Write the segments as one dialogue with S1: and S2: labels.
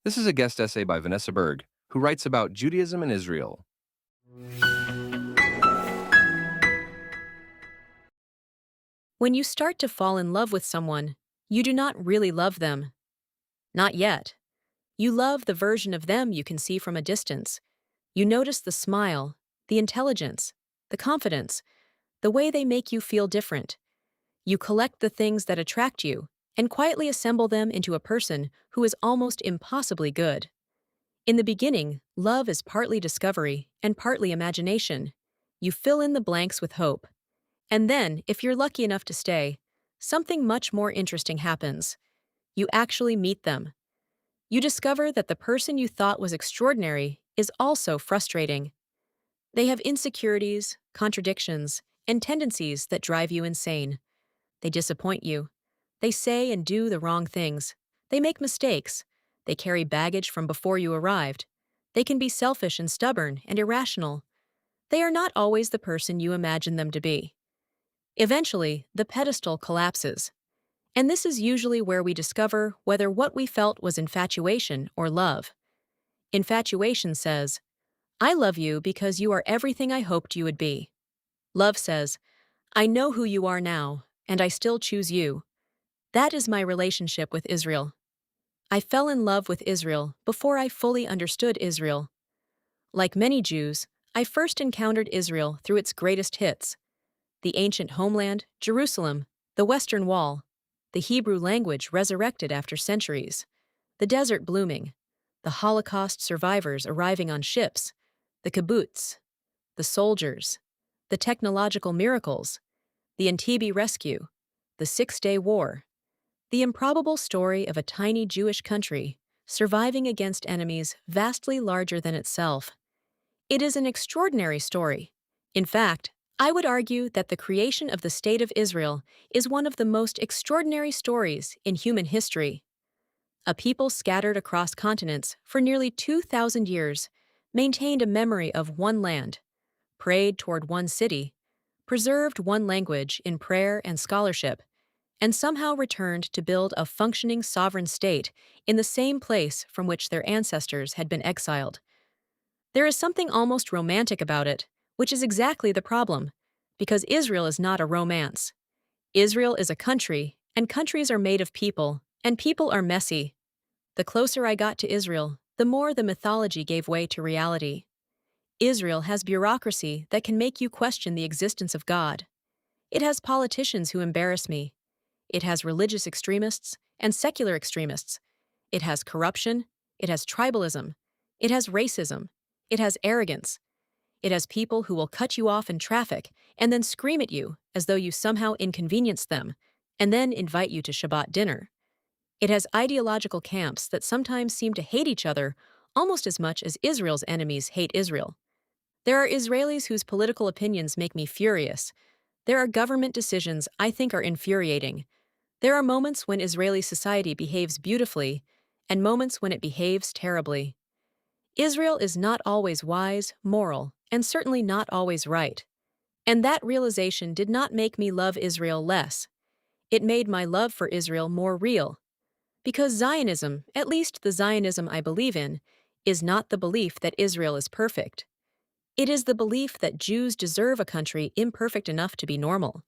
S1: This is a guest essay by Vanessa Berg, who writes about Judaism and Israel.
S2: When you start to fall in love with someone, you do not really love them. Not yet. You love the version of them you can see from a distance. You notice the smile, the intelligence, the confidence, the way they make you feel different. You collect the things that attract you and quietly assemble them into a person who is almost impossibly good. In the beginning, love is partly discovery and partly imagination. You fill in the blanks with hope. And then, if you're lucky enough to stay, something much more interesting happens. You actually meet them. You discover that the person you thought was extraordinary is also frustrating. They have insecurities, contradictions, and tendencies that drive you insane. They disappoint you. They say and do the wrong things. They make mistakes. They carry baggage from before you arrived. They can be selfish and stubborn and irrational. They are not always the person you imagine them to be. Eventually, the pedestal collapses. And this is usually where we discover whether what we felt was infatuation or love. Infatuation says, I love you because you are everything I hoped you would be. Love says, I know who you are now, and I still choose you. That is my relationship with Israel. I fell in love with Israel before I fully understood Israel. Like many Jews, I first encountered Israel through its greatest hits: the ancient homeland, Jerusalem, the Western Wall, the Hebrew language resurrected after centuries, the desert blooming, the Holocaust survivors arriving on ships, the kibbutz, the soldiers, the technological miracles, the Entebbe rescue, the Six-Day War, the improbable story of a tiny Jewish country surviving against enemies vastly larger than itself. It is an extraordinary story. In fact, I would argue that the creation of the State of Israel is one of the most extraordinary stories in human history. A people scattered across continents for nearly 2,000 years maintained a memory of one land, prayed toward one city, preserved one language in prayer and scholarship, and somehow returned to build a functioning sovereign state in the same place from which their ancestors had been exiled. There is something almost romantic about it, which is exactly the problem, because Israel is not a romance. Israel is a country, and countries are made of people, and people are messy. The closer I got to Israel, the more the mythology gave way to reality. Israel has bureaucracy that can make you question the existence of God. It has politicians who embarrass me. It has religious extremists and secular extremists. It has corruption. It has tribalism. It has racism. It has arrogance. It has people who will cut you off in traffic and then scream at you as though you somehow inconvenienced them, and then invite you to Shabbat dinner. It has ideological camps that sometimes seem to hate each other almost as much as Israel's enemies hate Israel. There are Israelis whose political opinions make me furious. There are government decisions I think are infuriating. There are moments when Israeli society behaves beautifully, and moments when it behaves terribly. Israel is not always wise, moral, and certainly not always right. And that realization did not make me love Israel less. It made my love for Israel more real. Because Zionism, at least the Zionism I believe in, is not the belief that Israel is perfect. It is the belief that Jews deserve a country imperfect enough to be normal.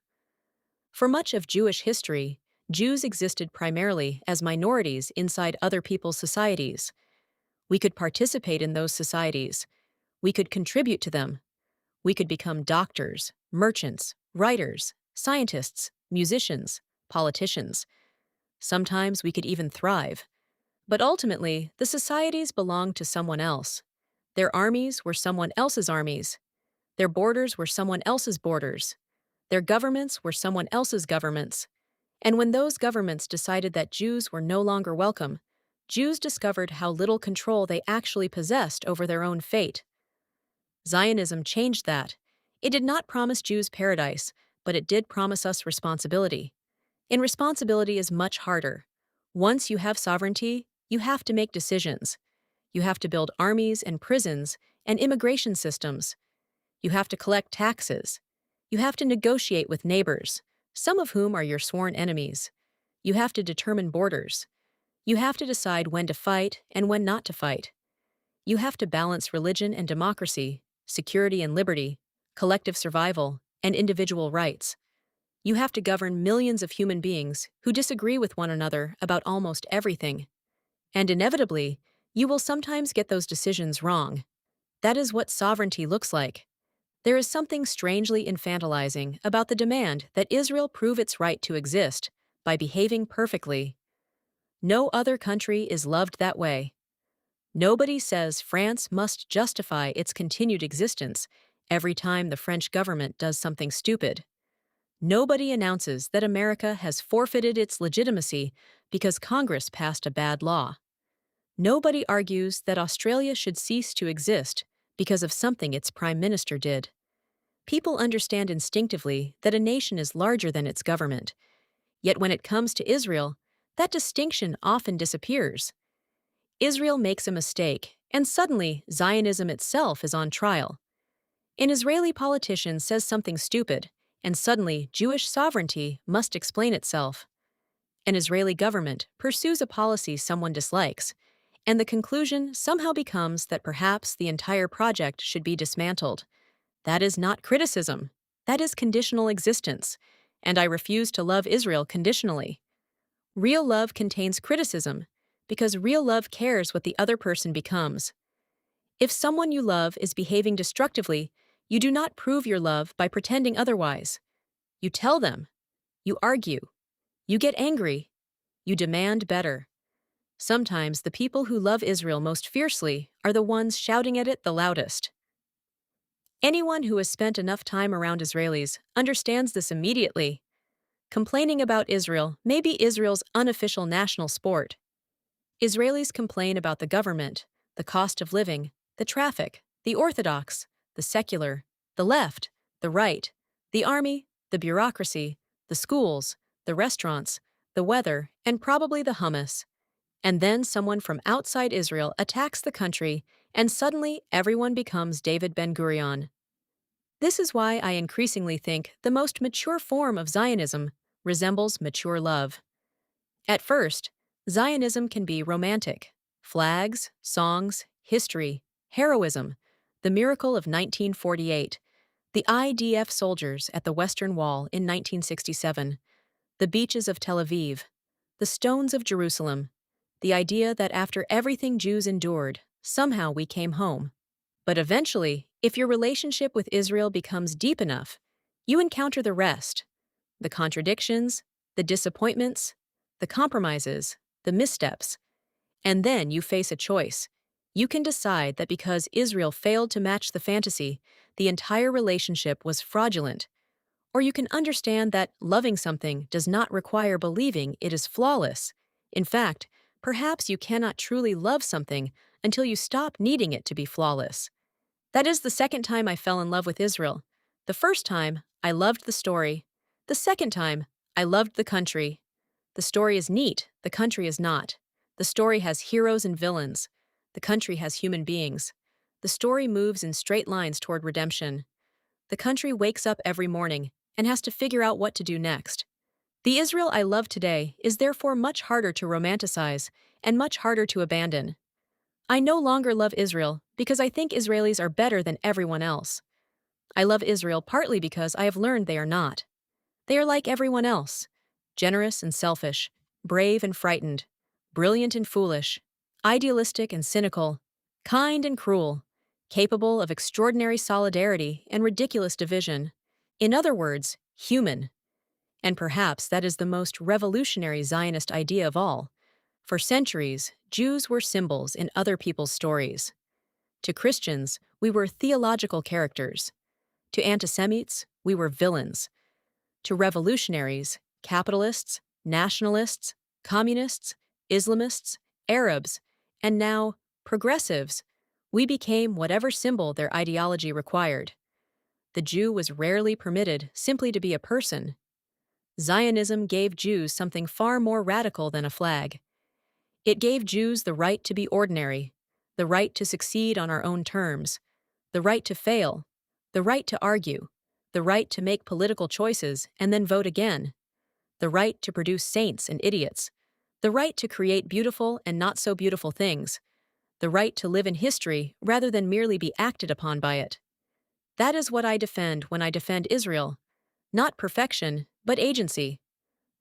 S2: For much of Jewish history, Jews existed primarily as minorities inside other people's societies. We could participate in those societies. We could contribute to them. We could become doctors, merchants, writers, scientists, musicians, politicians. Sometimes we could even thrive. But ultimately, the societies belonged to someone else. Their armies were someone else's armies. Their borders were someone else's borders. Their governments were someone else's governments. And when those governments decided that Jews were no longer welcome, Jews discovered how little control they actually possessed over their own fate. Zionism changed that. It did not promise Jews paradise, but it did promise us responsibility. And responsibility is much harder. Once you have sovereignty, you have to make decisions. You have to build armies and prisons and immigration systems. You have to collect taxes. You have to negotiate with neighbors, some of whom are your sworn enemies. You have to determine borders. You have to decide when to fight and when not to fight. You have to balance religion and democracy, security and liberty, collective survival, and individual rights. You have to govern millions of human beings who disagree with one another about almost everything. And inevitably, you will sometimes get those decisions wrong. That is what sovereignty looks like. There is something strangely infantilizing about the demand that Israel prove its right to exist by behaving perfectly. No other country is loved that way. Nobody says France must justify its continued existence every time the French government does something stupid. Nobody announces that America has forfeited its legitimacy because Congress passed a bad law. Nobody argues that Australia should cease to exist because of something its prime minister did. People understand instinctively that a nation is larger than its government. Yet when it comes to Israel, that distinction often disappears. Israel makes a mistake, and suddenly Zionism itself is on trial. An Israeli politician says something stupid, and suddenly Jewish sovereignty must explain itself. An Israeli government pursues a policy someone dislikes, and the conclusion somehow becomes that perhaps the entire project should be dismantled. That is not criticism. That is conditional existence, and I refuse to love Israel conditionally. Real love contains criticism, because real love cares what the other person becomes. If someone you love is behaving destructively, you do not prove your love by pretending otherwise. You tell them. You argue. You get angry. You demand better. Sometimes the people who love Israel most fiercely are the ones shouting at it the loudest. Anyone who has spent enough time around Israelis understands this immediately. Complaining about Israel may be Israel's unofficial national sport. Israelis complain about the government, the cost of living, the traffic, the orthodox, the secular, the left, the right, the army, the bureaucracy, the schools, the restaurants, the weather, and probably the hummus. And then someone from outside Israel attacks the country, and suddenly everyone becomes David Ben-Gurion. This is why I increasingly think the most mature form of Zionism resembles mature love. At first, Zionism can be romantic. Flags, songs, history, heroism, the miracle of 1948, the IDF soldiers at the Western Wall in 1967, the beaches of Tel Aviv, the stones of Jerusalem, the idea that after everything Jews endured, somehow we came home. But eventually, if your relationship with Israel becomes deep enough, you encounter the rest: the contradictions, the disappointments, the compromises, the missteps. And then you face a choice. You can decide that because Israel failed to match the fantasy, the entire relationship was fraudulent. Or you can understand that loving something does not require believing it is flawless. In fact, perhaps you cannot truly love something until you stop needing it to be flawless. That is the second time I fell in love with Israel. The first time, I loved the story. The second time, I loved the country. The story is neat, the country is not. The story has heroes and villains. The country has human beings. The story moves in straight lines toward redemption. The country wakes up every morning and has to figure out what to do next. The Israel I love today is therefore much harder to romanticize and much harder to abandon. I no longer love Israel because I think Israelis are better than everyone else. I love Israel partly because I have learned they are not. They are like everyone else: generous and selfish, brave and frightened, brilliant and foolish, idealistic and cynical, kind and cruel, capable of extraordinary solidarity and ridiculous division. In other words, human. And perhaps that is the most revolutionary Zionist idea of all. For centuries, Jews were symbols in other people's stories. To Christians, we were theological characters. To anti-Semites, we were villains. To revolutionaries, capitalists, nationalists, communists, Islamists, Arabs, and now progressives, we became whatever symbol their ideology required. The Jew was rarely permitted simply to be a person. Zionism gave Jews something far more radical than a flag. It gave Jews the right to be ordinary, the right to succeed on our own terms, the right to fail, the right to argue, the right to make political choices and then vote again, the right to produce saints and idiots, The right to create beautiful and not so beautiful things. The right to live in history rather than merely be acted upon by it. That is what I defend when I defend Israel. Not perfection, but agency.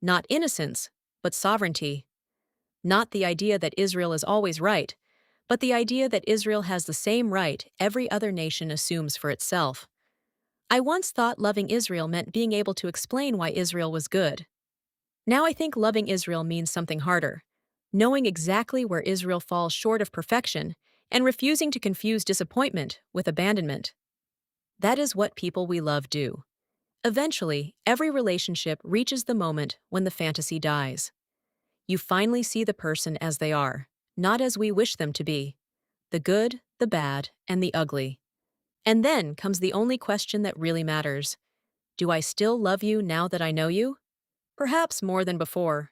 S2: Not innocence, but sovereignty. Not the idea that Israel is always right, but the idea that Israel has the same right every other nation assumes for itself. I once thought loving Israel meant being able to explain why Israel was good. Now I think loving Israel means something harder, knowing exactly where Israel falls short of perfection and refusing to confuse disappointment with abandonment. That is what people we love do. Eventually, every relationship reaches the moment when the fantasy dies. You finally see the person as they are, not as we wish them to be. The good, the bad, and the ugly. And then comes the only question that really matters. Do I still love you now that I know you? Perhaps more than before.